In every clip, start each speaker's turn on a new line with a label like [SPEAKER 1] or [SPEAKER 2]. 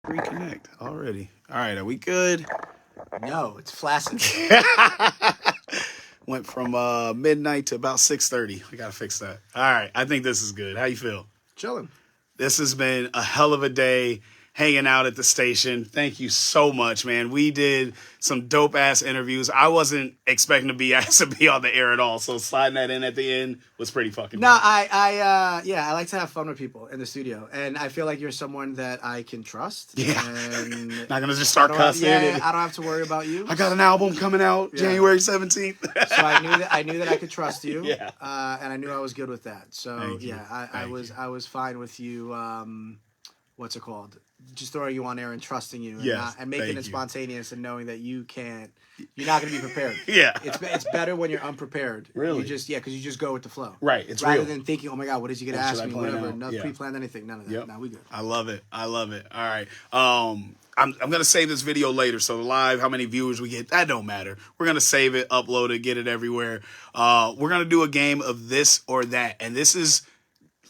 [SPEAKER 1] Reconnect already. All right, are we good?
[SPEAKER 2] No, it's flaccid.
[SPEAKER 1] Went from midnight to about 6:30. We gotta fix that. All right, I think this is good. How you feel?
[SPEAKER 2] Chilling.
[SPEAKER 1] This has been a hell of a day hanging out at the station. Thank you so much, man. We did some dope ass interviews. I wasn't expecting to be asked to be on the air at all, so sliding that in at the end was pretty fucking
[SPEAKER 2] No,
[SPEAKER 1] dope.
[SPEAKER 2] I like to have fun with people in the studio, and I feel like you're someone that I can trust.
[SPEAKER 1] Yeah.
[SPEAKER 2] And
[SPEAKER 1] Not gonna just start cussing.
[SPEAKER 2] Yeah, I don't have to worry about you.
[SPEAKER 1] I got an album coming out January 17th.
[SPEAKER 2] So I knew that I could trust you.
[SPEAKER 1] Yeah.
[SPEAKER 2] And I knew I was good with that. So I was fine with you. What's it called? Just throwing you on air and trusting you, and making it spontaneous and knowing that you're not going to be prepared.
[SPEAKER 1] Yeah,
[SPEAKER 2] it's better when you're unprepared.
[SPEAKER 1] Really?
[SPEAKER 2] Because you just go with the flow.
[SPEAKER 1] Right. It's
[SPEAKER 2] rather
[SPEAKER 1] real.
[SPEAKER 2] than thinking, oh my God, what is he going to ask me? Whatever. No pre-planned anything. None of that.
[SPEAKER 1] Yep.
[SPEAKER 2] No, we good.
[SPEAKER 1] I love it. All right. I'm gonna save this video later, so live, how many viewers we get, that don't matter. We're gonna save it, upload it, get it everywhere. We're gonna do a game of this or that, and this is,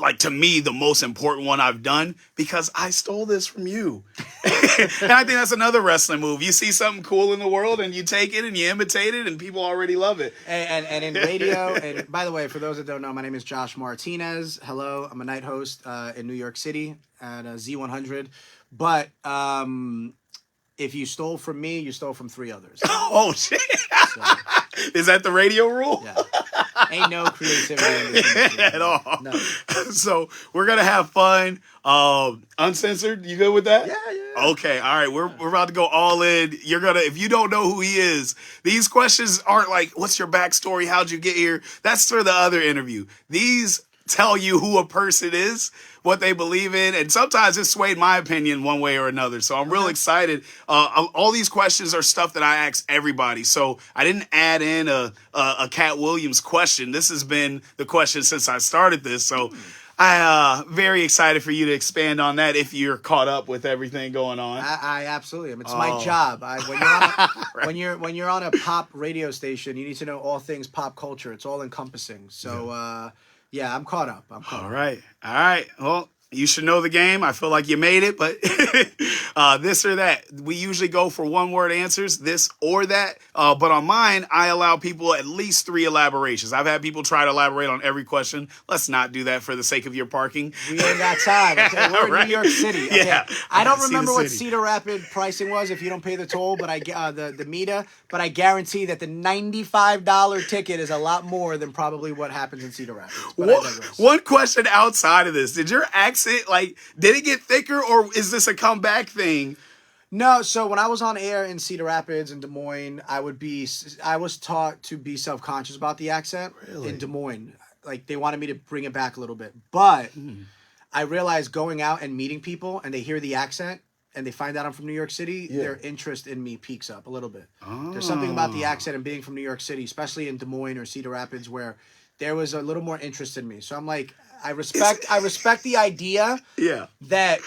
[SPEAKER 1] like, to me, the most important one I've done because I stole this from you. And I think that's another wrestling move. You see something cool in the world and you take it and you imitate it and people already love it.
[SPEAKER 2] And in radio, and by the way, for those that don't know, my name is Josh Martinez. Hello, I'm a night host in New York City at Z100. But if you stole from me, you stole from 3 others.
[SPEAKER 1] Oh, shit.
[SPEAKER 2] So,
[SPEAKER 1] is that the radio rule?
[SPEAKER 2] Yeah. Ain't no creativity in this industry,
[SPEAKER 1] at all.
[SPEAKER 2] No.
[SPEAKER 1] So we're gonna have fun. Uncensored. You good with that?
[SPEAKER 2] Yeah.
[SPEAKER 1] Okay. All right. We're about to go all in. You're gonna, if you don't know who he is, these questions aren't like, what's your backstory? How'd you get here? That's for the other interview. These tell you who a person is, what they believe in, and sometimes it swayed my opinion one way or another. So I'm real excited. All these questions are stuff that I ask everybody. So I didn't add in a Cat Williams question. This has been the question since I started this. So I very excited for you to expand on that if you're caught up with everything going on.
[SPEAKER 2] I absolutely am. It's my job. When you're on a pop radio station, you need to know all things pop culture. It's all encompassing. So yeah, I'm caught up.
[SPEAKER 1] All right. Well, you should know the game. I feel like you made it, but this or that. We usually go for one-word answers, this or that. But on mine, I allow people at least 3 elaborations. I've had people try to elaborate on every question. Let's not do that for the sake of your parking.
[SPEAKER 2] We ain't got time. Okay? We're in New York City. Okay?
[SPEAKER 1] Yeah.
[SPEAKER 2] I don't remember what Cedar Rapid pricing was if you don't pay the toll, but the meter. But I guarantee that the $95 ticket is a lot more than probably what happens in Cedar Rapids. But
[SPEAKER 1] one question outside of this: did your accent, did it get thicker, or is this a comeback thing?
[SPEAKER 2] No, so when I was on air in Cedar Rapids and Des Moines, I was taught to be self-conscious about the accent.
[SPEAKER 1] Really?
[SPEAKER 2] In Des Moines. Like, they wanted me to bring it back a little bit. But I realized going out and meeting people and they hear the accent and they find out I'm from New York City, their interest in me peaks up a little bit. Oh. There's something about the accent and being from New York City, especially in Des Moines or Cedar Rapids, where there was a little more interest in me. So I'm like, I respect the idea that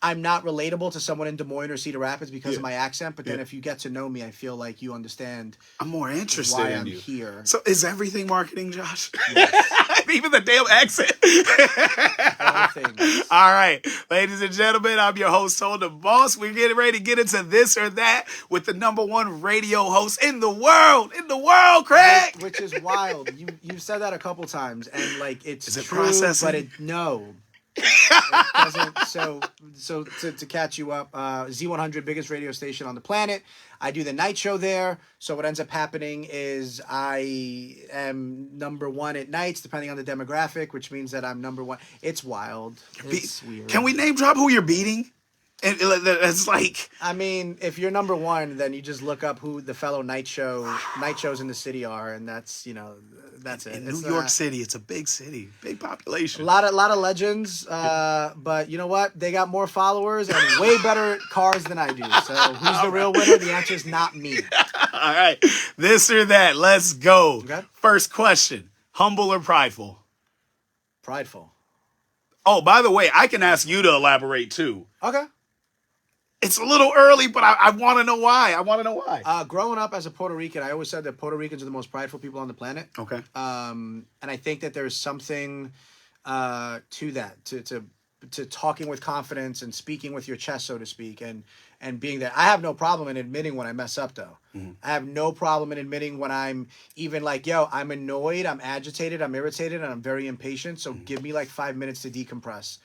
[SPEAKER 2] I'm not relatable to someone in Des Moines or Cedar Rapids because of my accent, but then if you get to know me, I feel like you understand.
[SPEAKER 1] I'm more interested
[SPEAKER 2] why
[SPEAKER 1] in
[SPEAKER 2] I'm
[SPEAKER 1] you.
[SPEAKER 2] Here.
[SPEAKER 1] So is everything marketing, Josh?
[SPEAKER 2] Yes.
[SPEAKER 1] Even the damn accent.
[SPEAKER 2] All things.
[SPEAKER 1] All right, ladies and gentlemen, I'm your host, Told the Boss. We're getting ready to get into this or that with the #1 radio host in the world, Craig.
[SPEAKER 2] Which is wild. You've said that a couple times, and like it's
[SPEAKER 1] is it
[SPEAKER 2] true,
[SPEAKER 1] processing?
[SPEAKER 2] but no. It doesn't, so to catch you up, Z100, biggest radio station on the planet. I do the night show there. So what ends up happening is I am #1 at nights, depending on the demographic, which means that I'm #1. It's wild. It's weird.
[SPEAKER 1] Can we name drop who you're beating? And it's like,
[SPEAKER 2] I mean, if you're #1, then you just look up who the fellow night shows in the city are, and that's it.
[SPEAKER 1] In New York City, it's a big city, big population.
[SPEAKER 2] A lot of legends, but you know what? They got more followers and way better cars than I do. So who's the real winner? The answer is not me.
[SPEAKER 1] All right, this or that. Let's go.
[SPEAKER 2] Okay.
[SPEAKER 1] First question: humble or prideful?
[SPEAKER 2] Prideful.
[SPEAKER 1] Oh, by the way, I can ask you to elaborate too.
[SPEAKER 2] Okay.
[SPEAKER 1] It's a little early, but I want to know why.
[SPEAKER 2] Growing up as a Puerto Rican, I always said that Puerto Ricans are the most prideful people on the planet.
[SPEAKER 1] Okay.
[SPEAKER 2] And I think that there's something to that, to to talking with confidence and speaking with your chest, so to speak, and being there. I have no problem in admitting when I mess up, though. I have no problem in admitting when I'm even like, yo, I'm annoyed, I'm agitated, I'm irritated, and I'm very impatient. So give me like 5 minutes to decompress.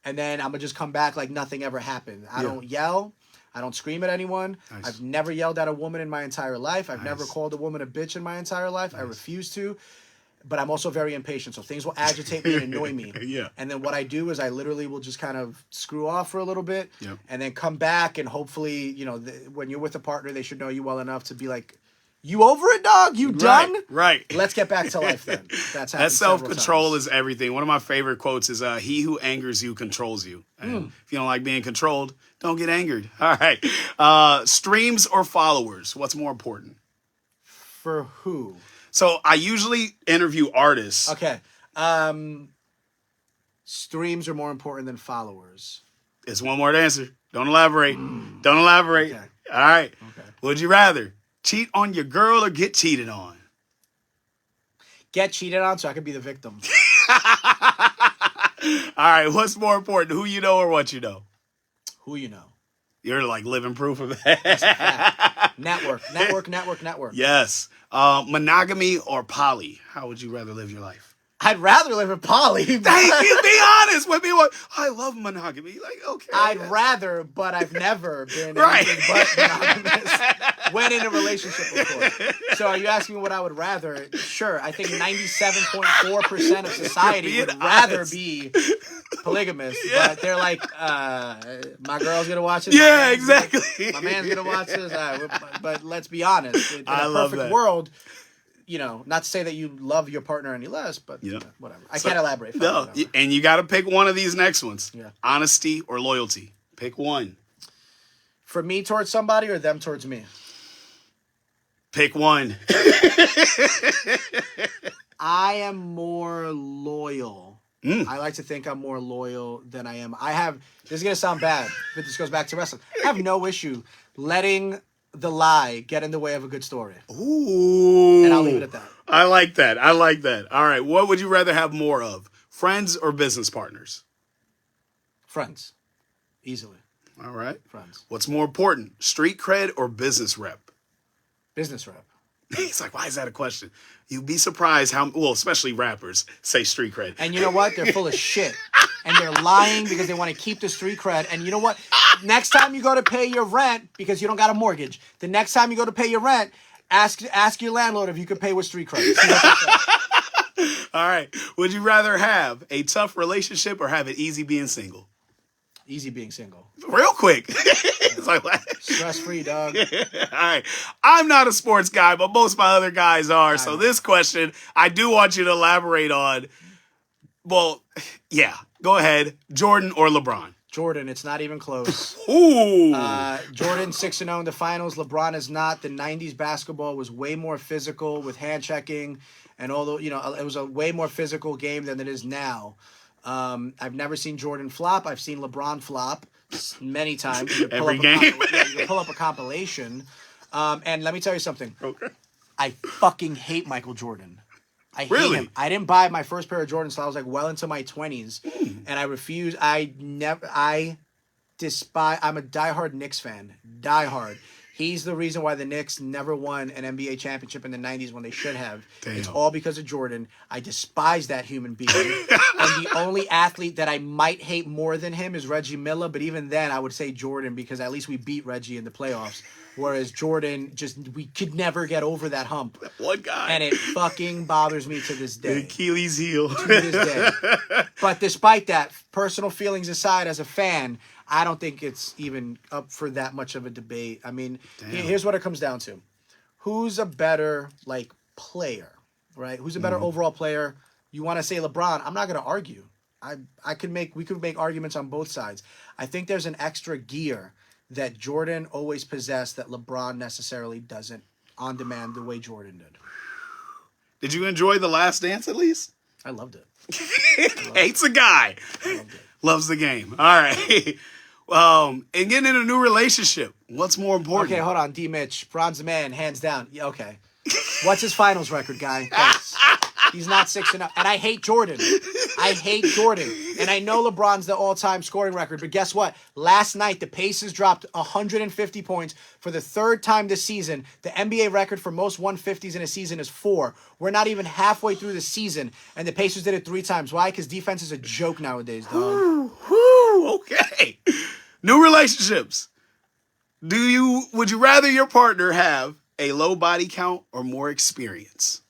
[SPEAKER 2] And then I'm going to just come back like nothing ever happened. I don't yell. I don't scream at anyone.
[SPEAKER 1] Nice.
[SPEAKER 2] I've never yelled at a woman in my entire life. I've
[SPEAKER 1] Nice.
[SPEAKER 2] never called a woman a bitch in my entire life. I refuse to. But I'm also very impatient, so things will agitate me and annoy me.
[SPEAKER 1] Yeah.
[SPEAKER 2] And then what I do is I literally will just kind of screw off for a little bit,
[SPEAKER 1] Yep.
[SPEAKER 2] and then come back, and hopefully, you know, when you're with a partner, they should know you well enough to be like, "You over it, dog? You done?
[SPEAKER 1] Right.
[SPEAKER 2] Let's get back to life then." That's
[SPEAKER 1] that self-control is everything. One of my favorite quotes is, "He who angers you controls you." And if you don't like being controlled, don't get angered. All right. Streams or followers? What's more important?
[SPEAKER 2] For who?
[SPEAKER 1] So I usually interview artists.
[SPEAKER 2] Okay. Streams are more important than followers.
[SPEAKER 1] It's one word answer. Don't elaborate. Don't elaborate.
[SPEAKER 2] Okay.
[SPEAKER 1] All right.
[SPEAKER 2] Okay.
[SPEAKER 1] Would you rather cheat on your girl or get cheated on?
[SPEAKER 2] Get cheated on so I could be the victim.
[SPEAKER 1] All right. What's more important, who you know or what you know?
[SPEAKER 2] Who you know.
[SPEAKER 1] You're like living proof of that.
[SPEAKER 2] Network.
[SPEAKER 1] Yes. Monogamy or poly? How would you rather live your life?
[SPEAKER 2] I'd rather live in poly.
[SPEAKER 1] Hey, be honest with me. I love monogamy. Like, okay.
[SPEAKER 2] I'd rather, but I've never been
[SPEAKER 1] Right.
[SPEAKER 2] anything but monogamous when in a relationship, of course. So are you asking me what I would rather? Sure. I think 97.4% of society
[SPEAKER 1] Being
[SPEAKER 2] would rather
[SPEAKER 1] honest.
[SPEAKER 2] be polygamous.
[SPEAKER 1] Yeah.
[SPEAKER 2] But they're like, my girl's going to watch this.
[SPEAKER 1] Yeah, exactly.
[SPEAKER 2] My man's going to watch this. But let's be honest. In
[SPEAKER 1] I
[SPEAKER 2] a
[SPEAKER 1] love
[SPEAKER 2] perfect
[SPEAKER 1] that.
[SPEAKER 2] world, you know, not to say that you love your partner any less, but
[SPEAKER 1] Yeah.
[SPEAKER 2] whatever. I can't elaborate. Fine,
[SPEAKER 1] No,
[SPEAKER 2] whatever.
[SPEAKER 1] and you got to pick one of these next ones.
[SPEAKER 2] Yeah.
[SPEAKER 1] Honesty or loyalty. Pick one.
[SPEAKER 2] For me towards somebody or them towards me?
[SPEAKER 1] Pick one.
[SPEAKER 2] I am more loyal.
[SPEAKER 1] Mm.
[SPEAKER 2] I like to think I'm more loyal than I am. This is going to sound bad, but this goes back to wrestling. I have no issue letting the lie get in the way of a good story.
[SPEAKER 1] Ooh.
[SPEAKER 2] And I'll leave it at that.
[SPEAKER 1] I like that. I like that. All right. What would you rather have more of? Friends or business partners?
[SPEAKER 2] Friends. Easily.
[SPEAKER 1] All right.
[SPEAKER 2] Friends.
[SPEAKER 1] What's more important? Street cred or business rep?
[SPEAKER 2] Business rep.
[SPEAKER 1] He's like, why is that a question? You'd be surprised how, well, especially rappers say street cred.
[SPEAKER 2] And you know what? They're full of shit. And they're lying because they want to keep the street cred. And you know what? Next time you go to pay your rent, because you don't got a mortgage, the next time you go to pay your rent, ask your landlord if you could pay with street cred. See what they say.
[SPEAKER 1] All right. Would you rather have a tough relationship or have it easy being single?
[SPEAKER 2] Easy being single.
[SPEAKER 1] Real quick. It's like, what?
[SPEAKER 2] Stress-free, dog.
[SPEAKER 1] All right. I'm not a sports guy, but most of my other guys are. So
[SPEAKER 2] know.
[SPEAKER 1] this question, I do want you to elaborate on. Well, yeah. Go ahead. Jordan or LeBron?
[SPEAKER 2] Jordan, it's not even close.
[SPEAKER 1] Ooh.
[SPEAKER 2] Jordan 6-0 in the finals. LeBron is not. The 90s basketball was way more physical with hand checking. And although, you know, it was a way more physical game than it is now. I've never seen Jordan flop. I've seen LeBron flop many times. You can pull
[SPEAKER 1] Every
[SPEAKER 2] up
[SPEAKER 1] game.
[SPEAKER 2] you can pull up a compilation. And let me tell you something.
[SPEAKER 1] Okay.
[SPEAKER 2] I fucking hate Michael Jordan. I hate
[SPEAKER 1] Really?
[SPEAKER 2] him. I didn't buy my first pair of Jordans until I was like well into my 20s. And I refuse. I despise. I'm a diehard Knicks fan. Diehard. He's the reason why the Knicks never won an NBA championship in the 90s when they should have.
[SPEAKER 1] Damn.
[SPEAKER 2] It's all because of Jordan. I despise that human being. And the only athlete that I might hate more than him is Reggie Miller. But even then, I would say Jordan because at least we beat Reggie in the playoffs. Whereas Jordan, we could never get over that hump.
[SPEAKER 1] One guy.
[SPEAKER 2] And it fucking bothers me to this
[SPEAKER 1] The
[SPEAKER 2] day.
[SPEAKER 1] Achilles heel.
[SPEAKER 2] To this day. But despite that, personal feelings aside, as a fan, I don't think it's even up for that much of a debate. I mean, here's what it comes down to. Who's a better, player, right? Who's a better overall player? You want to say LeBron. I'm not going to argue. We could make arguments on both sides. I think there's an extra gear that Jordan always possessed that LeBron necessarily doesn't on demand the way Jordan did.
[SPEAKER 1] Did you enjoy The Last Dance at least?
[SPEAKER 2] I loved it.
[SPEAKER 1] Hates a guy.
[SPEAKER 2] I loved it.
[SPEAKER 1] Loves the game. All right. And getting in a new relationship. What's more important?
[SPEAKER 2] Okay, hold on. D. Mitch, bronze man, hands down. Yeah, okay. What's his finals record, guy? Thanks. He's not 6-0. And I hate Jordan. I hate Jordan. And I know LeBron's the all-time scoring record, but guess what? Last night, the Pacers dropped 150 points for the third time this season. The NBA record for most 150s in a season is 4. We're not even halfway through the season, and the Pacers did it 3 times. Why? Because defense is a joke nowadays, dog.
[SPEAKER 1] Okay. New relationships. Would you rather your partner have a low body count or more experience?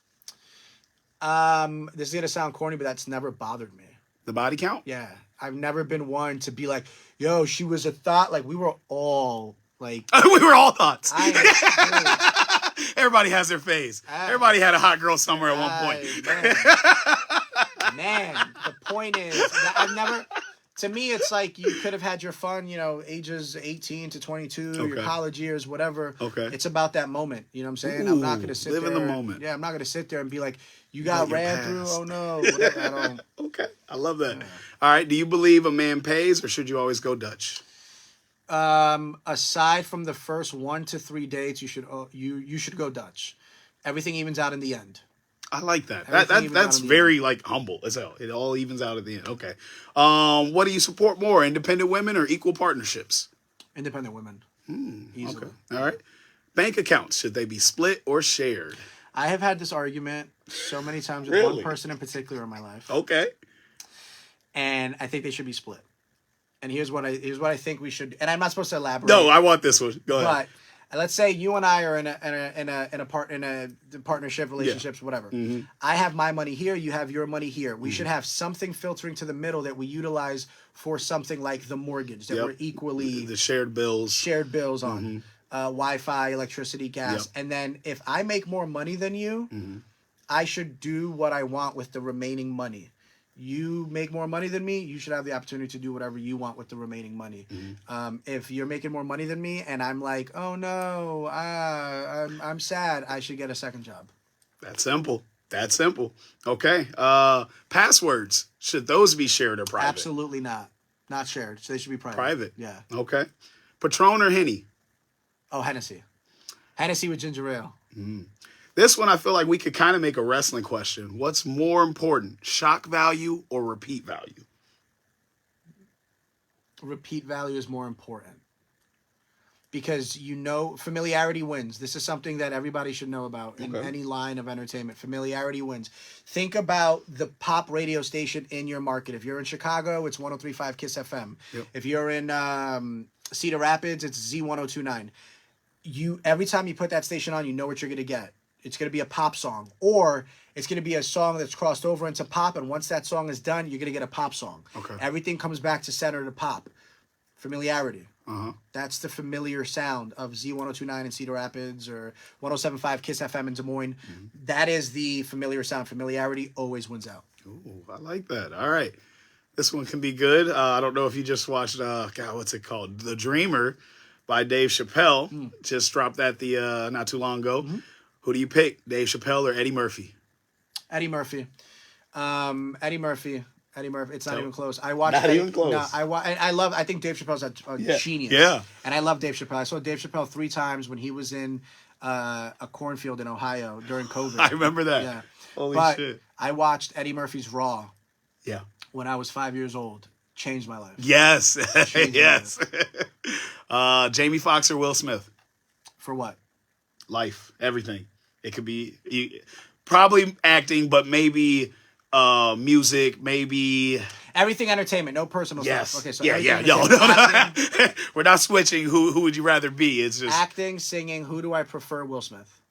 [SPEAKER 2] This is gonna sound corny, but that's never bothered me.
[SPEAKER 1] The body count?
[SPEAKER 2] Yeah, I've never been one to be like, "Yo, she was a thought." Like we were all like,
[SPEAKER 1] We were all thoughts.
[SPEAKER 2] Dude,
[SPEAKER 1] Everybody has their phase. Everybody had a hot girl somewhere at one point.
[SPEAKER 2] Man, the point is that I've never. To me, it's like you could have had your fun, ages 18 to 22, your college years, whatever.
[SPEAKER 1] Okay.
[SPEAKER 2] It's about that moment. You know what I'm saying? I'm not going to sit
[SPEAKER 1] live
[SPEAKER 2] there.
[SPEAKER 1] in the moment.
[SPEAKER 2] Yeah, I'm not going to sit there and be like, you got ran through? Oh, no. Whatever. I don't.
[SPEAKER 1] Okay. I love that. Yeah. All right. Do you believe a man pays or should you always go Dutch?
[SPEAKER 2] Aside from the first 1 to 3 dates, you should go Dutch. Everything evens out in the end.
[SPEAKER 1] I like that. That's very like humble as hell. It all evens out at the end. Okay. What do you support more, independent women or equal partnerships?
[SPEAKER 2] Independent women. Easily.
[SPEAKER 1] Okay. All right. Bank accounts, should they be split or shared?
[SPEAKER 2] I have had this argument so many times with one person in particular in my life.
[SPEAKER 1] Okay.
[SPEAKER 2] And I think they should be split. And here's what I think we should. And I'm not supposed to elaborate.
[SPEAKER 1] No, I want this one. Go ahead.
[SPEAKER 2] But let's say you and I are in a partnership, relationships, whatever. Mm-hmm. I have my money here. You have your money here. We should have something filtering to the middle that we utilize for something like the mortgage that we're equally
[SPEAKER 1] the shared bills
[SPEAKER 2] on Wi-Fi, electricity, gas. And then if I make more money than you, I should do what I want with the remaining money. You make more money than me, you should have the opportunity to do whatever you want with the remaining money. If you're making more money than me and I'm like, oh no, I'm sad, I should get a second job.
[SPEAKER 1] That's simple. Okay. Passwords, should those be shared or private?
[SPEAKER 2] Absolutely not. Not shared. So they should be private.
[SPEAKER 1] Private?
[SPEAKER 2] Yeah.
[SPEAKER 1] Okay. Patron or Henny?
[SPEAKER 2] Oh, Hennessy. Hennessy with ginger ale.
[SPEAKER 1] This one I feel like we could kind of make a wrestling question. What's more important, shock value or repeat value?
[SPEAKER 2] Repeat value is more important. Because familiarity wins. This is something that everybody should know about in any line of entertainment. Familiarity wins. Think about the pop radio station in your market. If you're in Chicago, it's 103.5 KISS FM. Yep. If you're in Cedar Rapids, it's Z1029. Every time you put that station on, you know what you're going to get. It's going to be a pop song, or it's going to be a song that's crossed over into pop, and once that song is done, you're going to get a pop song. Okay. Everything comes back to center to pop. Familiarity. That's the familiar sound of Z1029 in Cedar Rapids or 107.5 KISS FM in Des Moines. That is the familiar sound. Familiarity always wins out.
[SPEAKER 1] Ooh, I like that. All right. This one can be good. I don't know if you just watched, what's it called? The Dreamer by Dave Chappelle. Just dropped that not too long ago. Who do you pick, Dave Chappelle or Eddie Murphy?
[SPEAKER 2] Eddie Murphy. Eddie Murphy. It's not even close. I watched.
[SPEAKER 1] Not even close.
[SPEAKER 2] No, I think Dave Chappelle's a genius.
[SPEAKER 1] Yeah.
[SPEAKER 2] And I love Dave Chappelle. I saw Dave Chappelle 3 times when he was in a cornfield in Ohio during COVID.
[SPEAKER 1] I remember that.
[SPEAKER 2] Yeah.
[SPEAKER 1] Holy shit.
[SPEAKER 2] I watched Eddie Murphy's Raw.
[SPEAKER 1] Yeah.
[SPEAKER 2] When I was 5 years old. Changed my life.
[SPEAKER 1] Yes. Yes. Jamie Foxx or Will Smith?
[SPEAKER 2] For what?
[SPEAKER 1] Life. Everything. It could be probably acting, but maybe music, maybe
[SPEAKER 2] everything entertainment, no personal stuff. Okay, so
[SPEAKER 1] no. We're not switching. Who would you rather be? It's just
[SPEAKER 2] acting, singing. Who do I prefer? Will Smith.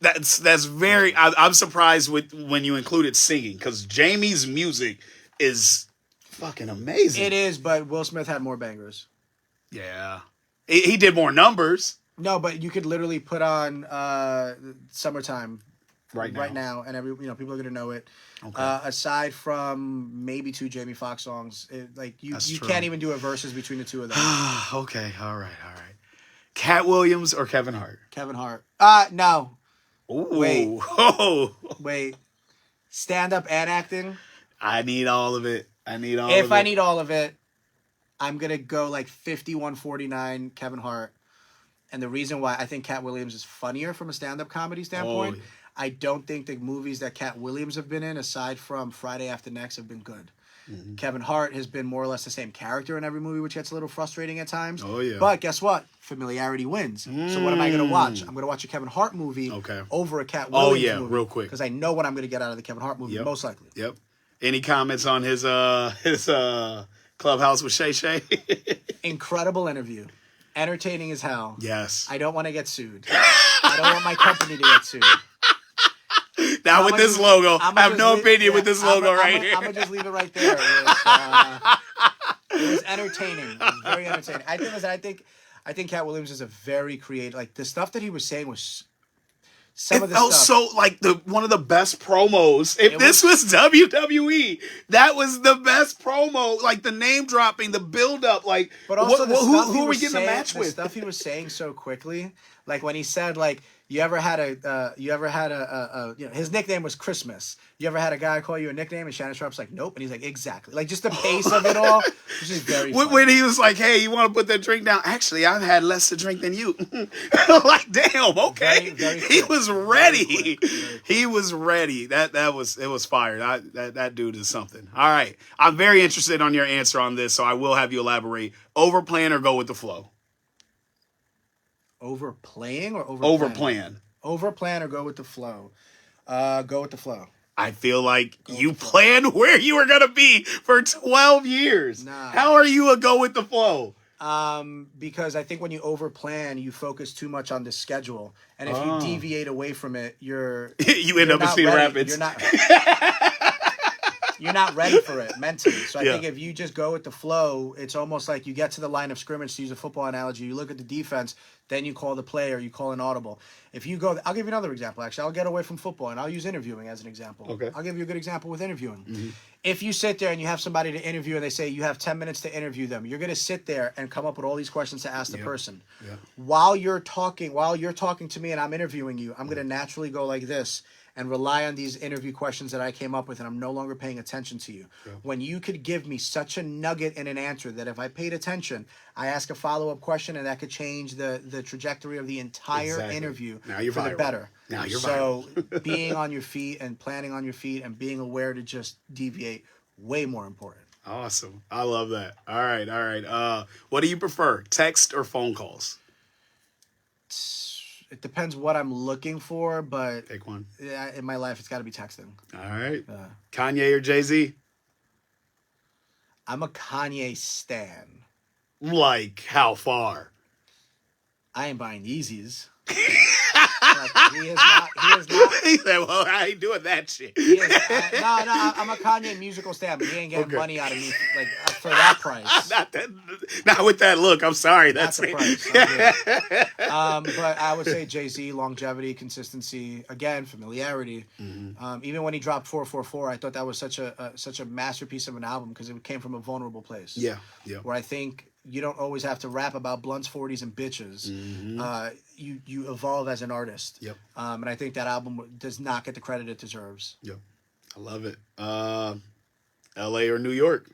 [SPEAKER 1] That's very. I'm surprised when you included singing because Jamie's music is fucking amazing.
[SPEAKER 2] It is, but Will Smith had more bangers.
[SPEAKER 1] Yeah, he did more numbers.
[SPEAKER 2] No, but you could literally put on Summertime
[SPEAKER 1] right
[SPEAKER 2] now, and people are gonna know it. Okay. Aside from maybe 2 Jamie Foxx songs, you can't even do a verses between the 2 of them.
[SPEAKER 1] Okay, all right. Cat Williams or Kevin Hart?
[SPEAKER 2] Kevin Hart. No.
[SPEAKER 1] Ooh.
[SPEAKER 2] Wait. Stand up and acting.
[SPEAKER 1] I need all of it.
[SPEAKER 2] If I need all of it, I'm gonna go 51-49 Kevin Hart. And the reason why I think Cat Williams is funnier from a stand-up comedy standpoint, I don't think the movies that Cat Williams have been in, aside from Friday After Next, have been good. Kevin Hart has been more or less the same character in every movie, which gets a little frustrating at times.
[SPEAKER 1] Oh, yeah.
[SPEAKER 2] But guess what? Familiarity wins. So what am I going to watch? I'm going to watch a Kevin Hart movie over a Cat Williams movie.
[SPEAKER 1] Real quick.
[SPEAKER 2] Because I know what I'm going to get out of the Kevin Hart movie, most likely.
[SPEAKER 1] Yep. Any comments on his Clubhouse with Shay Shay?
[SPEAKER 2] Incredible interview. Entertaining as hell.
[SPEAKER 1] Yes.
[SPEAKER 2] I don't want to get sued. I don't want my company to get sued.
[SPEAKER 1] Now with this logo, I have no opinion with this logo right here.
[SPEAKER 2] I'm going to just leave it right there. It was entertaining. It was very entertaining. I think Cat Williams is a very creative. Like, the stuff that he was saying was... It felt so like one of the best promos. If this was WWE, that was the best promo. Like the name dropping, the build up. Like, but also
[SPEAKER 1] who are we getting a match with?
[SPEAKER 2] The stuff he was saying so quickly, like when he said, like, you ever had a his nickname was Christmas. You ever had a guy call you a nickname? And Shannon Sharp's like, nope. And he's like, exactly. Like, just the pace of it all, which is very funny.
[SPEAKER 1] When he was like, hey, you want to put that drink down? Actually, I've had less to drink than you. Like, damn, okay.
[SPEAKER 2] Very
[SPEAKER 1] he was ready. He was ready. It was fire. That dude is something. All right. I'm very interested on your answer on this, so I will have you elaborate. Overplan or go with the flow?
[SPEAKER 2] Overplaying or
[SPEAKER 1] overplan?
[SPEAKER 2] Overplan or go with the flow? Go with the flow.
[SPEAKER 1] I feel like you planned where you were going to be for 12 years.
[SPEAKER 2] Nah.
[SPEAKER 1] How are you a go with the flow?
[SPEAKER 2] Because I think when you overplan, you focus too much on the schedule. And if you deviate away from it, you
[SPEAKER 1] end up in Cedar Rapids.
[SPEAKER 2] You're not ready for it mentally. So I think if you just go with the flow, it's almost like you get to the line of scrimmage, to use a football analogy. You look at the defense, then you call the play or you call an audible. If you go, I'll give you another example, actually. I'll get away from football and I'll use interviewing as an example.
[SPEAKER 1] Okay.
[SPEAKER 2] I'll give you a good example with interviewing. Mm-hmm. If you sit there and you have somebody to interview and they say you have 10 minutes to interview them, you're going to sit there and come up with all these questions to ask the person. Yeah. While you're talking to me and I'm interviewing you, I'm going to naturally go like this and rely on these interview questions that I came up with, and I'm no longer paying attention to you. Yeah. When you could give me such a nugget in an answer that if I paid attention, I ask a follow-up question, and that could change the trajectory of the entire interview for the better.
[SPEAKER 1] Now you're
[SPEAKER 2] so being on your feet and planning on your feet and being aware to just deviate, way more important.
[SPEAKER 1] Awesome. I love that. All right. What do you prefer, text or phone calls?
[SPEAKER 2] It depends what I'm looking for, but
[SPEAKER 1] pick one.
[SPEAKER 2] Yeah, in my life, it's got to be texting.
[SPEAKER 1] All right. Kanye or Jay-Z?
[SPEAKER 2] I'm a Kanye stan.
[SPEAKER 1] Like, how far?
[SPEAKER 2] I ain't buying Yeezys. He is not.
[SPEAKER 1] He said, well, I ain't doing that shit.
[SPEAKER 2] I'm a Kanye musical stan, but he ain't getting money out of me for that price.
[SPEAKER 1] Not with that look. I'm sorry. That's
[SPEAKER 2] the price. But I would say Jay-Z, longevity, consistency, again, familiarity. Mm-hmm. Even when he dropped 444, I thought that was such a masterpiece of an album because it came from a vulnerable place.
[SPEAKER 1] Yeah.
[SPEAKER 2] Where I think you don't always have to rap about blunts, 40s, and bitches. Mm-hmm. You evolve as an artist.
[SPEAKER 1] Yep.
[SPEAKER 2] And I think that album does not get the credit it deserves.
[SPEAKER 1] Yep. I love it. L.A. or New York?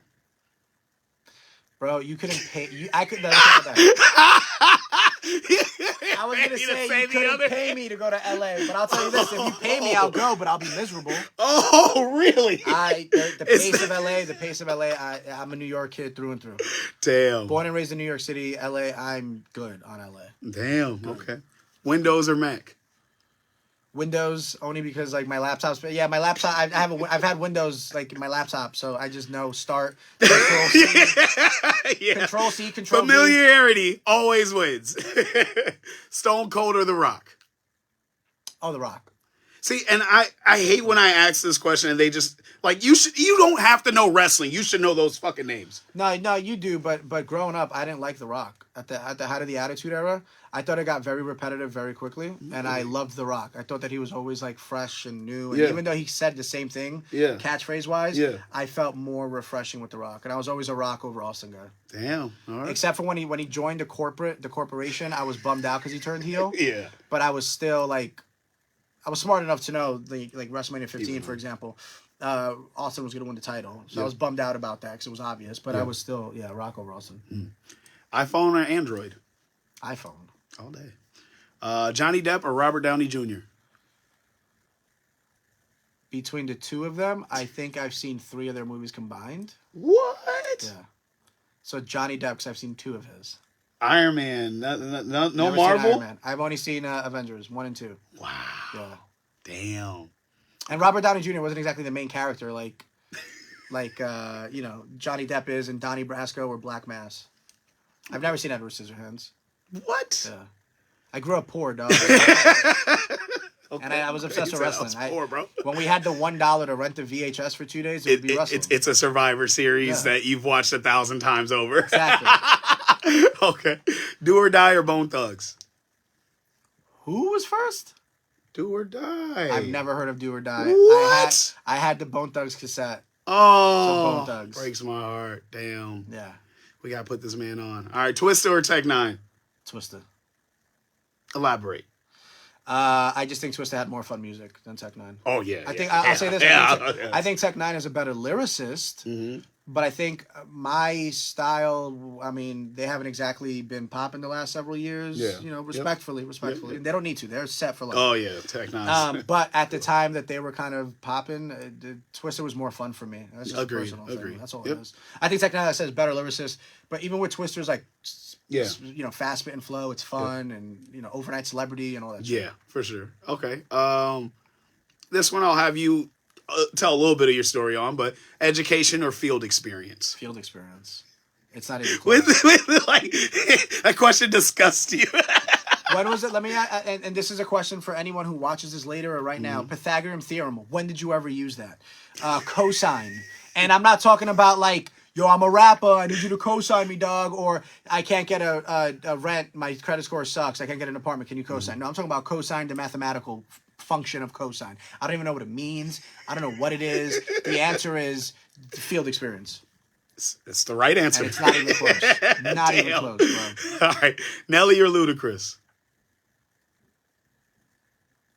[SPEAKER 2] Bro, you couldn't pay... I could... I was going to say you couldn't pay me to go to L.A., but I'll tell you this. If you pay me, I'll go, but I'll be miserable.
[SPEAKER 1] Oh, really?
[SPEAKER 2] The pace of L.A., I'm a New York kid through and through.
[SPEAKER 1] Damn.
[SPEAKER 2] Born and raised in New York City, L.A., I'm good on L.A.
[SPEAKER 1] Damn, good. Okay. Windows or Mac?
[SPEAKER 2] Windows, only because like my laptop's. Yeah, my laptop. I've had Windows like in my laptop, so I just know start. Control C, Control C, Control V.
[SPEAKER 1] Familiarity always wins. Stone Cold or The Rock?
[SPEAKER 2] Oh, The Rock.
[SPEAKER 1] See, and I hate when I ask this question and they just like you don't have to know wrestling. You should know those fucking names.
[SPEAKER 2] No, you do. But growing up, I didn't like The Rock at the height of the Attitude Era. I thought it got very repetitive very quickly, and I loved The Rock. I thought that he was always like fresh and new, and even though he said the same thing, catchphrase wise, I felt more refreshing with The Rock, and I was always a Rock over Austin guy.
[SPEAKER 1] Damn, all right.
[SPEAKER 2] Except for when he joined the corporation, I was bummed out because he turned heel.
[SPEAKER 1] Yeah,
[SPEAKER 2] but I was still like, I was smart enough to know like WrestleMania 15, for example. Austin was going to win the title, so I was bummed out about that because it was obvious. But I was still Rock over Austin.
[SPEAKER 1] iPhone or Android?
[SPEAKER 2] iPhone.
[SPEAKER 1] All day. Johnny Depp or Robert Downey Jr.?
[SPEAKER 2] between the two of them, I think I've seen 3 of their movies combined.
[SPEAKER 1] What?
[SPEAKER 2] Yeah. So Johnny Depp, because I've seen 2 of his.
[SPEAKER 1] Iron Man. No
[SPEAKER 2] Never seen
[SPEAKER 1] Marvel?
[SPEAKER 2] Iron Man. I've only seen Avengers 1 and 2.
[SPEAKER 1] Wow.
[SPEAKER 2] Yeah.
[SPEAKER 1] Damn.
[SPEAKER 2] And Robert Downey Jr. wasn't exactly the main character like Johnny Depp is and Donnie Brasco or Black Mass. I've never seen Edward Scissorhands.
[SPEAKER 1] What?
[SPEAKER 2] Yeah. I grew up poor, dog.
[SPEAKER 1] Okay.
[SPEAKER 2] And I was obsessed with wrestling.
[SPEAKER 1] I was poor, bro.
[SPEAKER 2] When we had the $1 to rent the VHS for 2 days, it would be wrestling.
[SPEAKER 1] It's a Survivor series that you've watched 1,000 times over.
[SPEAKER 2] Exactly.
[SPEAKER 1] Okay. Do or Die or Bone Thugs?
[SPEAKER 2] Who was first?
[SPEAKER 1] Do or Die.
[SPEAKER 2] I've never heard of Do or Die.
[SPEAKER 1] What?
[SPEAKER 2] I had the Bone Thugs cassette.
[SPEAKER 1] Oh,
[SPEAKER 2] Bone Thugs.
[SPEAKER 1] Breaks my heart. Damn.
[SPEAKER 2] Yeah.
[SPEAKER 1] We got to put this man on. All right, Twister or Tech 9?
[SPEAKER 2] Twisted.
[SPEAKER 1] Elaborate.
[SPEAKER 2] I just think Twisted had more fun music than Tech 9.
[SPEAKER 1] Oh, yeah.
[SPEAKER 2] I'll say this.
[SPEAKER 1] Yeah,
[SPEAKER 2] I think Tech 9 is a better lyricist.
[SPEAKER 1] Mm-hmm.
[SPEAKER 2] But I think my style, I mean, they haven't exactly been popping the last several years.
[SPEAKER 1] Yeah.
[SPEAKER 2] Respectfully.
[SPEAKER 1] Yep.
[SPEAKER 2] And they don't need to. They're set for life.
[SPEAKER 1] Oh, yeah, Tech 9.
[SPEAKER 2] But at the time that they were kind of popping, Twister was more fun for me. That's just
[SPEAKER 1] Agreed.
[SPEAKER 2] a personal thing. That's all
[SPEAKER 1] Yep.
[SPEAKER 2] it is. I think Tech 9, I said, is better lyricist. But even with Twister's, like, fast spit and flow, it's fun. And, overnight celebrity and all that shit.
[SPEAKER 1] Yeah, for sure. Okay. This one I'll have you tell a little bit of your story on, but education or field experience?
[SPEAKER 2] Field experience. It's not even close.
[SPEAKER 1] That question disgusts you.
[SPEAKER 2] When was it? Let me, and this is a question for anyone who watches this later or right now. Pythagorean theorem. When did you ever use that? Cosine. And I'm not talking about like, yo, I'm a rapper, I need you to co-sign me, dog, or I can't get a rent, my credit score sucks, I can't get an apartment, can you co-sign? No, I'm talking about cosine, the mathematical function of cosine. I don't even know what it means. I don't know what it is. The answer is field experience.
[SPEAKER 1] It's the right answer.
[SPEAKER 2] And it's not even close. Not even close, bro.
[SPEAKER 1] All right. Nelly or Ludacris?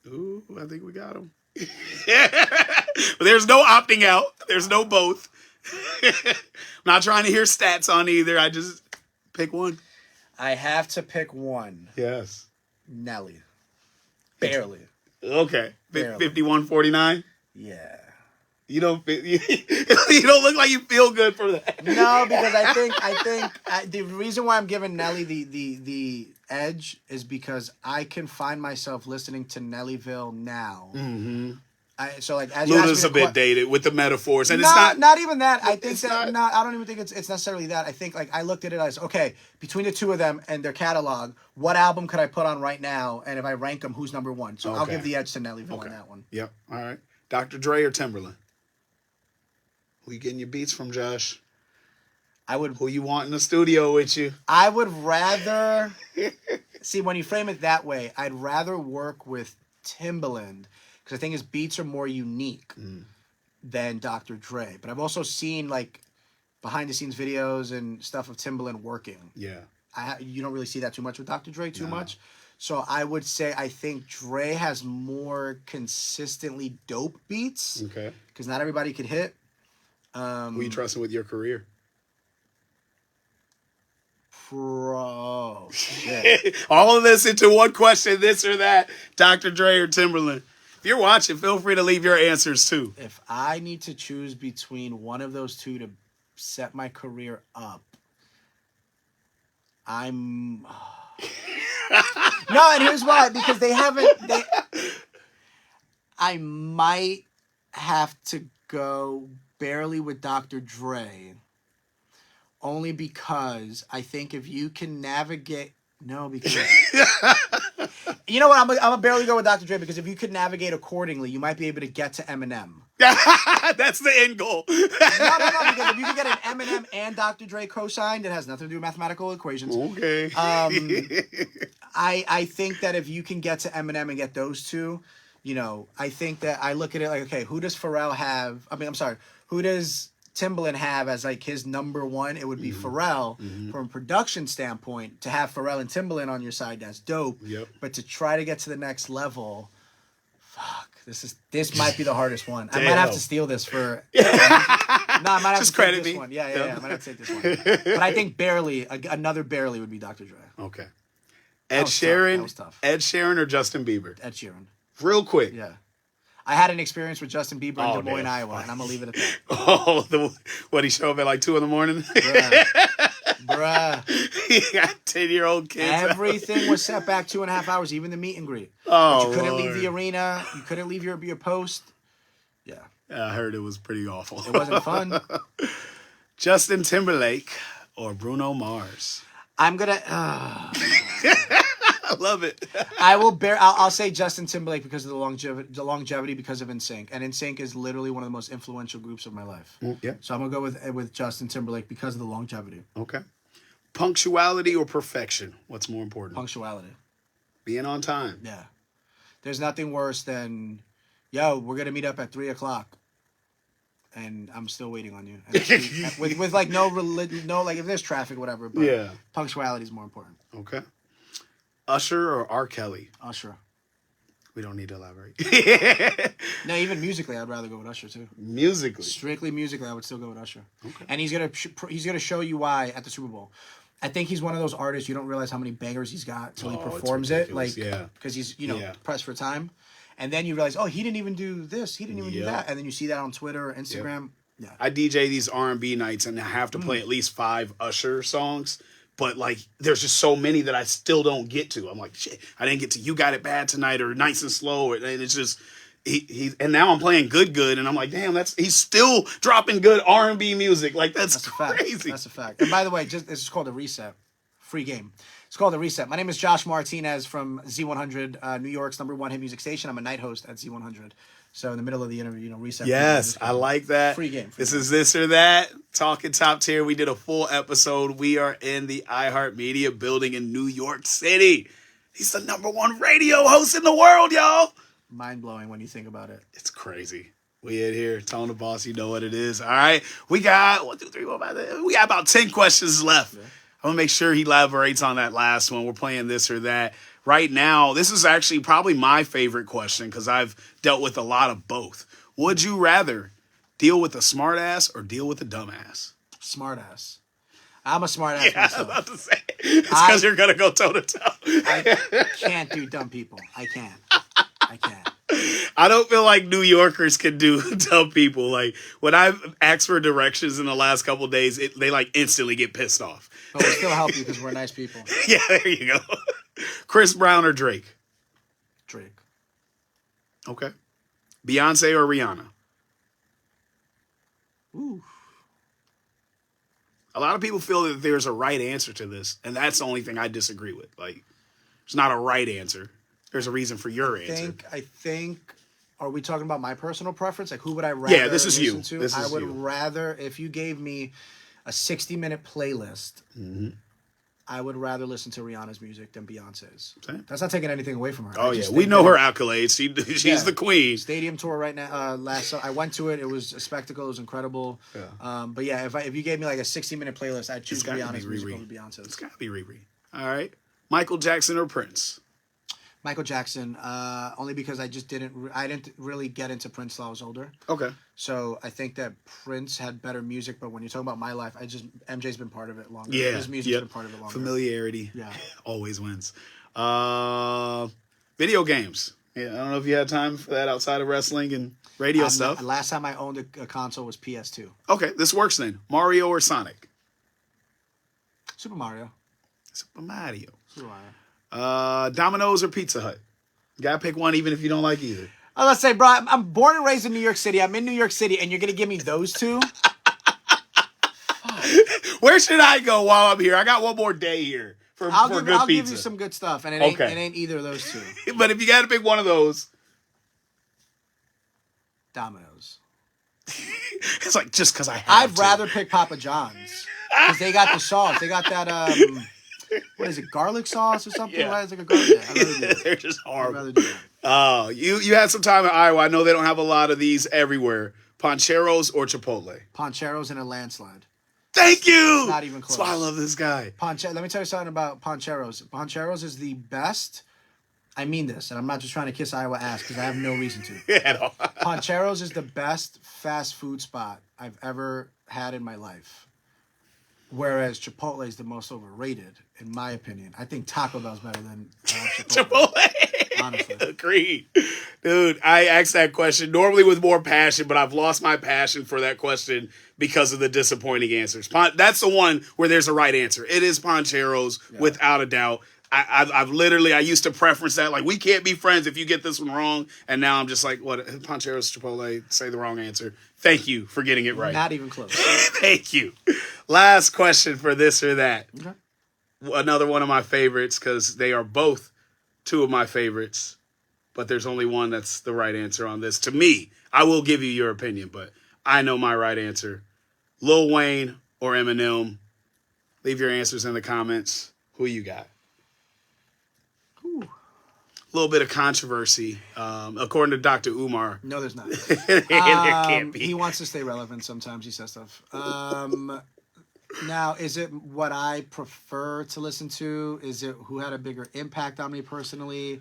[SPEAKER 1] Ooh, I think we got him. But there's no opting out. There's no both. I'm not trying to hear stats on either. I just pick one.
[SPEAKER 2] I have to pick one.
[SPEAKER 1] Yes.
[SPEAKER 2] Nelly. Barely.
[SPEAKER 1] Okay.
[SPEAKER 2] Barely.
[SPEAKER 1] 51-49?
[SPEAKER 2] Yeah.
[SPEAKER 1] You don't look like you feel good for that.
[SPEAKER 2] No, because I think the reason why I'm giving Nelly the edge is because I can find myself listening to Nellyville now. Mm-hmm. So like as
[SPEAKER 1] Luda's a bit dated with the metaphors, and it's
[SPEAKER 2] not even that. I think that I don't even think it's necessarily that. I think like I looked at it as okay, between the two of them and their catalog, what album could I put on right now? And if I rank them, who's number one? So I'll give the edge to Nellyville on that one.
[SPEAKER 1] Yep. All right. Dr. Dre or Timberland? Who you getting your beats from, Josh? Who you want in the studio with you?
[SPEAKER 2] I would rather see when you frame it that way. I'd rather work with Timbaland. Because I think his beats are more unique than Dr. Dre. But I've also seen, like, behind-the-scenes videos and stuff of Timbaland working.
[SPEAKER 1] Yeah.
[SPEAKER 2] You don't really see that too much with Dr. Dre too much. So I would say I think Dre has more consistently dope beats.
[SPEAKER 1] Okay.
[SPEAKER 2] Because not everybody can hit.
[SPEAKER 1] Who you trusting with your career?
[SPEAKER 2] Bro. Shit.
[SPEAKER 1] All of this into one question, this or that. Dr. Dre or Timberland? If you're watching, feel free to leave your answers too.
[SPEAKER 2] If I need to choose between one of those two to set my career up, I'm... No, and here's why. Because I might have to go barely with Dr. Dre. Only because I think if you can navigate... No, because... You know what? I'm gonna barely go with Dr. Dre because if you could navigate accordingly, you might be able to get to Eminem.
[SPEAKER 1] That's the end goal.
[SPEAKER 2] No, because if you can get an Eminem and Dr. Dre co-signed, it has nothing to do with mathematical equations.
[SPEAKER 1] Okay.
[SPEAKER 2] I think that if you can get to Eminem and get those two, I think that I look at it like, okay, who does Pharrell have? Who does Timbaland have as like his number one? It would be Pharrell. From a production standpoint, to have Pharrell and Timbaland on your side, that's dope.
[SPEAKER 1] Yep.
[SPEAKER 2] But to try to get to the next level, fuck, this might be the hardest one.
[SPEAKER 1] Damn.
[SPEAKER 2] I might have to steal this for. I might have
[SPEAKER 1] Just
[SPEAKER 2] to take
[SPEAKER 1] credit
[SPEAKER 2] this
[SPEAKER 1] me.
[SPEAKER 2] one. Yeah. I might have to take this one. But I think barely another barely would be Dr. Dre.
[SPEAKER 1] Okay.
[SPEAKER 2] That was tough.
[SPEAKER 1] Ed Sheeran or Justin Bieber?
[SPEAKER 2] Ed Sheeran.
[SPEAKER 1] Real quick.
[SPEAKER 2] Yeah. I had an experience with Justin Bieber in
[SPEAKER 1] Oh,
[SPEAKER 2] Des Moines,
[SPEAKER 1] damn.
[SPEAKER 2] Iowa, and I'm gonna leave it at that.
[SPEAKER 1] What, he show up at like 2 a.m?
[SPEAKER 2] Bruh.
[SPEAKER 1] He got 10-year-old kids.
[SPEAKER 2] Everything was set back 2.5 hours, even the meet and greet.
[SPEAKER 1] Oh,
[SPEAKER 2] but you couldn't leave
[SPEAKER 1] Lord.
[SPEAKER 2] the arena. You couldn't leave your post. Yeah.
[SPEAKER 1] I heard it was pretty awful.
[SPEAKER 2] It wasn't fun.
[SPEAKER 1] Justin Timberlake or Bruno Mars?
[SPEAKER 2] I'm gonna.
[SPEAKER 1] I love it.
[SPEAKER 2] I'll say Justin Timberlake because of the longevity because of NSYNC, and NSYNC is literally one of the most influential groups of my life.
[SPEAKER 1] Yeah.
[SPEAKER 2] So I'm gonna go with Justin Timberlake because of the longevity.
[SPEAKER 1] Okay. Punctuality or perfection? What's more important?
[SPEAKER 2] Punctuality.
[SPEAKER 1] Being on time.
[SPEAKER 2] Yeah. There's nothing worse than, yo, we're gonna meet up at 3:00, and I'm still waiting on you. And with like no like if there's traffic, whatever. But
[SPEAKER 1] Yeah.
[SPEAKER 2] punctuality is more important.
[SPEAKER 1] Okay. Usher or R. Kelly?
[SPEAKER 2] Usher.
[SPEAKER 1] We don't need to elaborate.
[SPEAKER 2] No, even musically, I'd rather go with Usher too.
[SPEAKER 1] Musically.
[SPEAKER 2] Strictly musically, I would still go with Usher.
[SPEAKER 1] Okay.
[SPEAKER 2] And he's gonna show you why at the Super Bowl. I think he's one of those artists you don't realize how many bangers he's got till he performs it, like because he's pressed for time, and then you realize, oh, he didn't even do this, he didn't even do that, and then you see that on Twitter or Instagram. Yeah.
[SPEAKER 1] I DJ these R&B nights and I have to play at least 5 Usher songs. But, like, there's just so many that I still don't get to. I'm like, shit, I didn't get to You Got It Bad Tonight or Nice and Slow. And it's just, and now I'm playing Good. And I'm like, damn, he's still dropping good R&B music. Like, that's crazy.
[SPEAKER 2] That's a fact. And by the way, this is called a reset. Free game. It's called a reset. My name is Josh Martinez from Z100, New York's #1 hit music station. I'm a night host at Z100. So in the middle of the interview, reset.
[SPEAKER 1] Yes, I like that.
[SPEAKER 2] Free game.
[SPEAKER 1] This is This or That. Talkin Top Tier. We did a full episode. We are in the iHeartMedia building in New York City. He's the #1 radio host in the world, y'all.
[SPEAKER 2] Mind-blowing when you think about it.
[SPEAKER 1] It's crazy. We in here. Tone the Boss, you know what it is. All right. We got 1, 2, 3, 4, 5, 6. We got about 10 questions left. Yeah. I'm going to make sure he elaborates on that last one. We're playing This or That. Right now, this is actually probably my favorite question because I've dealt with a lot of both. Would you rather deal with a smart ass or deal with a dumb ass?
[SPEAKER 2] Smart ass. I'm a smart ass myself.
[SPEAKER 1] I was about to say. It's because you're going to go toe to toe.
[SPEAKER 2] I can't do dumb people. I can't.
[SPEAKER 1] I don't feel like New Yorkers can do dumb people. Like, when I've asked for directions in the last couple of days, they like instantly get pissed off.
[SPEAKER 2] But we still help you because we're nice people.
[SPEAKER 1] Yeah, there you go. Chris Brown or Drake?
[SPEAKER 2] Drake.
[SPEAKER 1] Okay. Beyonce or Rihanna?
[SPEAKER 2] Ooh.
[SPEAKER 1] A lot of people feel that there's a right answer to this, and that's the only thing I disagree with. Like, it's not a right answer. There's a reason for your answer.
[SPEAKER 2] I think. Are we talking about my personal preference? Like, who would I rather?
[SPEAKER 1] Yeah, this is you.
[SPEAKER 2] To? I would rather, if you gave me a 60-minute playlist, I would rather listen to Rihanna's music than Beyonce's.
[SPEAKER 1] Same.
[SPEAKER 2] That's not taking anything away from her.
[SPEAKER 1] Oh, yeah. We know her accolades. She's the queen.
[SPEAKER 2] Stadium tour right now. I went to it. It was a spectacle. It was incredible. Yeah. But yeah, if you gave me like a 60-minute playlist, I'd choose Rihanna's music over Beyonce's.
[SPEAKER 1] It's got to be Riri. All right. Michael Jackson or Prince?
[SPEAKER 2] Michael Jackson, only because I didn't really get into Prince till I was older.
[SPEAKER 1] Okay.
[SPEAKER 2] So I think that Prince had better music, but when you're talking about my life, MJ's been part of it longer.
[SPEAKER 1] Yeah.
[SPEAKER 2] His music's been part of it longer.
[SPEAKER 1] Familiarity. Always wins. Video games. Yeah, I don't know if you had time for that outside of wrestling and radio stuff.
[SPEAKER 2] Last time I owned a console was PS2.
[SPEAKER 1] Okay, this works then. Mario or Sonic?
[SPEAKER 2] Super Mario.
[SPEAKER 1] Super Mario.
[SPEAKER 2] Super Mario.
[SPEAKER 1] Domino's or Pizza Hut? You gotta pick one even if you don't like either.
[SPEAKER 2] I was gonna say, bro, I'm born and raised in New York City. I'm in New York City, and you're gonna give me those two?
[SPEAKER 1] Where should I go while I'm here? I got one more day here for good pizza.
[SPEAKER 2] I'll give you some good stuff, and it ain't either of those two.
[SPEAKER 1] But if you gotta pick one of those.
[SPEAKER 2] Domino's.
[SPEAKER 1] It's like, just because I'd
[SPEAKER 2] rather pick Papa John's. Because they got the sauce. They got that, what is it, garlic sauce or something?
[SPEAKER 1] Yeah.
[SPEAKER 2] Right? It's like a garlic.
[SPEAKER 1] They're just horrible. Oh, you had some time in Iowa. I know they don't have a lot of these everywhere. Poncheros or Chipotle?
[SPEAKER 2] Poncheros in a landslide.
[SPEAKER 1] Thank you.
[SPEAKER 2] It's not even close.
[SPEAKER 1] That's why I love this guy.
[SPEAKER 2] Let me tell you something about Poncheros. Poncheros is the best. I mean this, and I'm not just trying to kiss Iowa ass because I have no reason to.
[SPEAKER 1] Yeah,
[SPEAKER 2] Poncheros is the best fast food spot I've ever had in my life. Whereas Chipotle is the most overrated, in my opinion. I think Taco Bell's better than Chipotle.
[SPEAKER 1] Chipotle.
[SPEAKER 2] Honestly.
[SPEAKER 1] Agreed. Dude, I asked that question normally with more passion, but I've lost my passion for that question because of the disappointing answers. That's the one where there's a right answer. It is Pancheros, without a doubt. I've literally, I used to preference that. Like, we can't be friends if you get this one wrong. And now I'm just like, what? Pancheros, Chipotle, say the wrong answer. Thank you for getting it right.
[SPEAKER 2] Not even close.
[SPEAKER 1] Thank you. Last question for this or that.
[SPEAKER 2] Okay.
[SPEAKER 1] Another one of my favorites, because they are both two of my favorites, but there's only one that's the right answer on this. To me, I will give you your opinion, but I know my right answer. Lil Wayne or Eminem? Leave your answers in the comments. Who you got? A little bit of controversy, according to Dr. Umar.
[SPEAKER 2] No, there's not.
[SPEAKER 1] There can't be.
[SPEAKER 2] He wants to stay relevant sometimes. He says stuff. Now, is it what I prefer to listen to? Is it who had a bigger impact on me personally?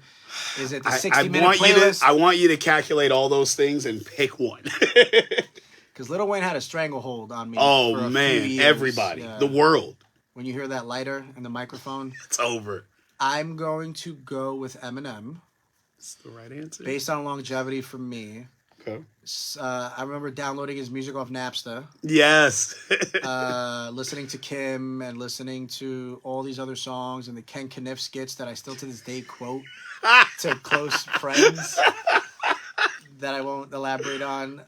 [SPEAKER 2] Is it the 60-minute playlist?
[SPEAKER 1] I want you to calculate all those things and pick one.
[SPEAKER 2] Because Lil Wayne had a stranglehold on me.
[SPEAKER 1] Oh,
[SPEAKER 2] for a
[SPEAKER 1] man.
[SPEAKER 2] few years.
[SPEAKER 1] Everybody. The world.
[SPEAKER 2] When you hear that lighter in the microphone.
[SPEAKER 1] It's over.
[SPEAKER 2] I'm going to go with Eminem.
[SPEAKER 1] That's the right answer.
[SPEAKER 2] Based on longevity for me.
[SPEAKER 1] Okay.
[SPEAKER 2] I remember downloading his music off Napster.
[SPEAKER 1] Yes.
[SPEAKER 2] Listening to Kim and listening to all these other songs and the Ken Kniff skits that I still to this day quote to close friends that I won't elaborate on.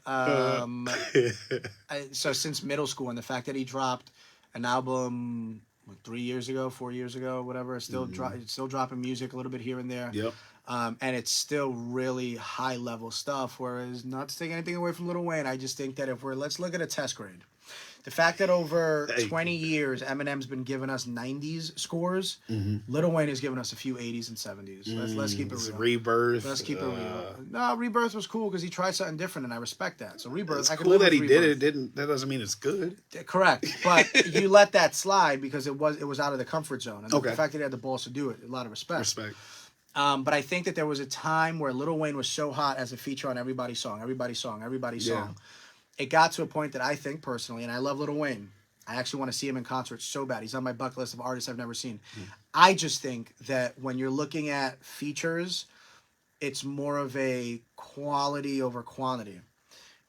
[SPEAKER 2] So since middle school, and the fact that he dropped an album 3 years ago, 4 years ago, whatever, still dropping music a little bit here and there.
[SPEAKER 1] Yep.
[SPEAKER 2] And it's still really high level stuff. Whereas, not to take anything away from Lil Wayne, I just think that let's look at a test grade. The fact that over 20 years, Eminem's been giving us 90s scores, Lil Wayne has given us a few 80s and 70s. Let's keep it real.
[SPEAKER 1] Rebirth.
[SPEAKER 2] Let's keep it real. No, Rebirth was cool because he tried something different, and I respect that. So Rebirth,
[SPEAKER 1] It's
[SPEAKER 2] I could
[SPEAKER 1] cool
[SPEAKER 2] live
[SPEAKER 1] that
[SPEAKER 2] with
[SPEAKER 1] he
[SPEAKER 2] Rebirth.
[SPEAKER 1] did it. That doesn't mean it's good.
[SPEAKER 2] Correct, but you let that slide because it was out of the comfort zone, and the fact that he had the balls to do it, a lot of respect. But I think that there was a time where Lil Wayne was so hot as a feature on everybody's song. It got to a point that I think personally, and I love Lil Wayne, I actually want to see him in concert so bad. He's on my bucket list of artists I've never seen. I just think that when you're looking at features, it's more of a quality over quantity.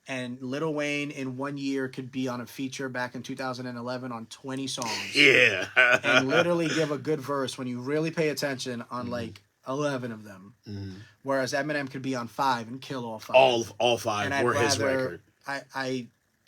[SPEAKER 2] And Lil Wayne in 1 year could be on a feature back in 2011 on 20 songs.
[SPEAKER 1] Yeah. And
[SPEAKER 2] literally give a good verse when you really pay attention on 11 of them. Whereas Eminem could be on 5 and kill all 5.
[SPEAKER 1] All 5 were his record.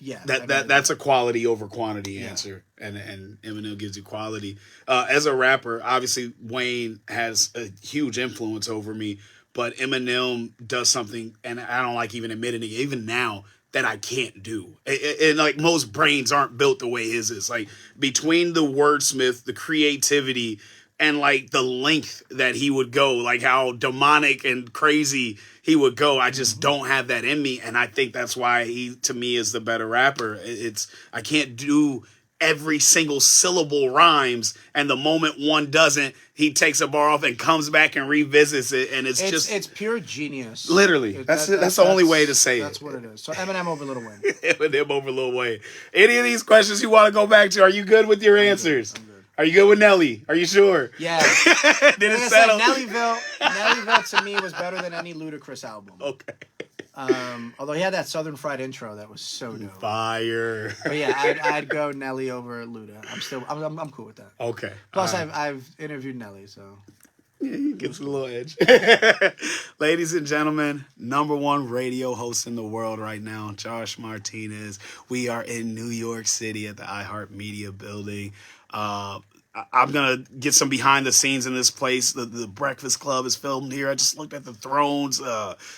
[SPEAKER 1] That's a quality over quantity answer, and Eminem gives you quality. As a rapper, obviously Wayne has a huge influence over me, but Eminem does something, and I don't like even admitting it, even now, that I can't do. And like most brains aren't built the way his is. Like between the wordsmith, the creativity, and like the length that he would go, like how demonic and crazy he would go, I just don't have that in me, and I think that's why he, to me, is the better rapper. I can't do every single syllable rhymes, and the moment one doesn't, he takes a bar off and comes back and revisits it, and it's pure genius. Literally, that's the only way to say it.
[SPEAKER 2] That's what it is. So Eminem over Lil Wayne.
[SPEAKER 1] Eminem over Lil Wayne. Any of these questions you want to go back to? Are you good with your answers?
[SPEAKER 2] I'm good.
[SPEAKER 1] Are you good with Nelly? Are you sure?
[SPEAKER 2] Yeah.
[SPEAKER 1] Did it settle?
[SPEAKER 2] Nellyville to me was better than any Ludacris album.
[SPEAKER 1] Okay.
[SPEAKER 2] Although he had that Southern Fried intro that was so dope.
[SPEAKER 1] Fire.
[SPEAKER 2] But yeah, I'd go Nelly over Luda. I'm cool with that.
[SPEAKER 1] Okay.
[SPEAKER 2] Plus, I've interviewed Nelly, so.
[SPEAKER 1] Yeah, he gives it a little edge. Ladies and gentlemen, #1 radio host in the world right now, Josh Martinez. We are in New York City at the iHeartMedia building. I'm going to get some behind the scenes in this place. The Breakfast Club is filmed here. I just looked at the thrones.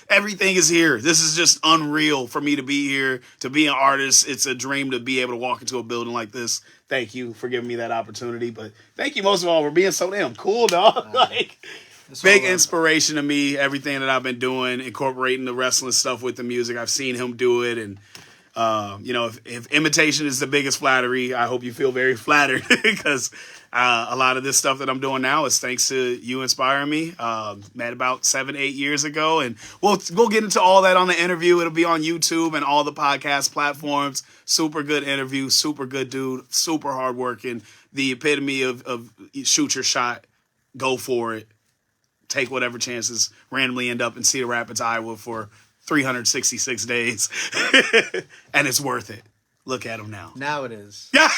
[SPEAKER 1] Everything is here. This is just unreal for me to be here, to be an artist. It's a dream to be able to walk into a building like this. Thank you for giving me that opportunity. But thank you most of all for being so damn cool, dog. Big inspiration to me, everything that I've been doing, incorporating the wrestling stuff with the music. I've seen him do it, and if imitation is the biggest flattery, I hope you feel very flattered because A lot of this stuff that I'm doing now is thanks to you inspiring me. Met about 7-8 years ago, and we'll get into all that on the interview. It'll be on YouTube and all the podcast platforms. Super good interview, super good dude, super hardworking. The epitome of shoot your shot, go for it, take whatever chances, randomly end up in Cedar Rapids, Iowa for 366 days, and it's worth it. Look at him now.
[SPEAKER 2] Now it is.
[SPEAKER 1] Yeah.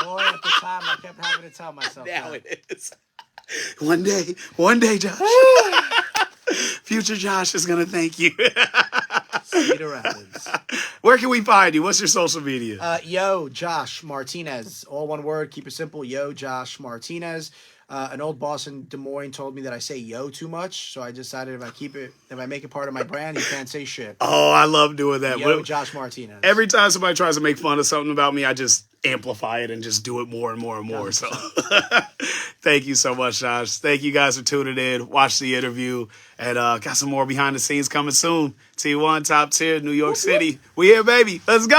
[SPEAKER 2] Boy, at the time, I kept having to tell myself
[SPEAKER 1] Now
[SPEAKER 2] that.
[SPEAKER 1] it is. One day, Josh. Future Josh is gonna thank you.
[SPEAKER 2] Cedar Rapids.
[SPEAKER 1] Where can we find you? What's your social media?
[SPEAKER 2] Yo, Josh Martinez. All one word. Keep it simple. Yo, Josh Martinez. An old boss in Des Moines told me that I say yo too much, so I decided if I make it part of my brand, you can't say shit.
[SPEAKER 1] Oh, I love doing that.
[SPEAKER 2] Yo, Josh Martinez.
[SPEAKER 1] Every time somebody tries to make fun of something about me, I just amplify it and just do it more and more and more. So thank you so much, Josh. Thank you guys for tuning in. Watch the interview. And got some more behind the scenes coming soon. T1 Top Tier, New York City. We here, baby. Let's go.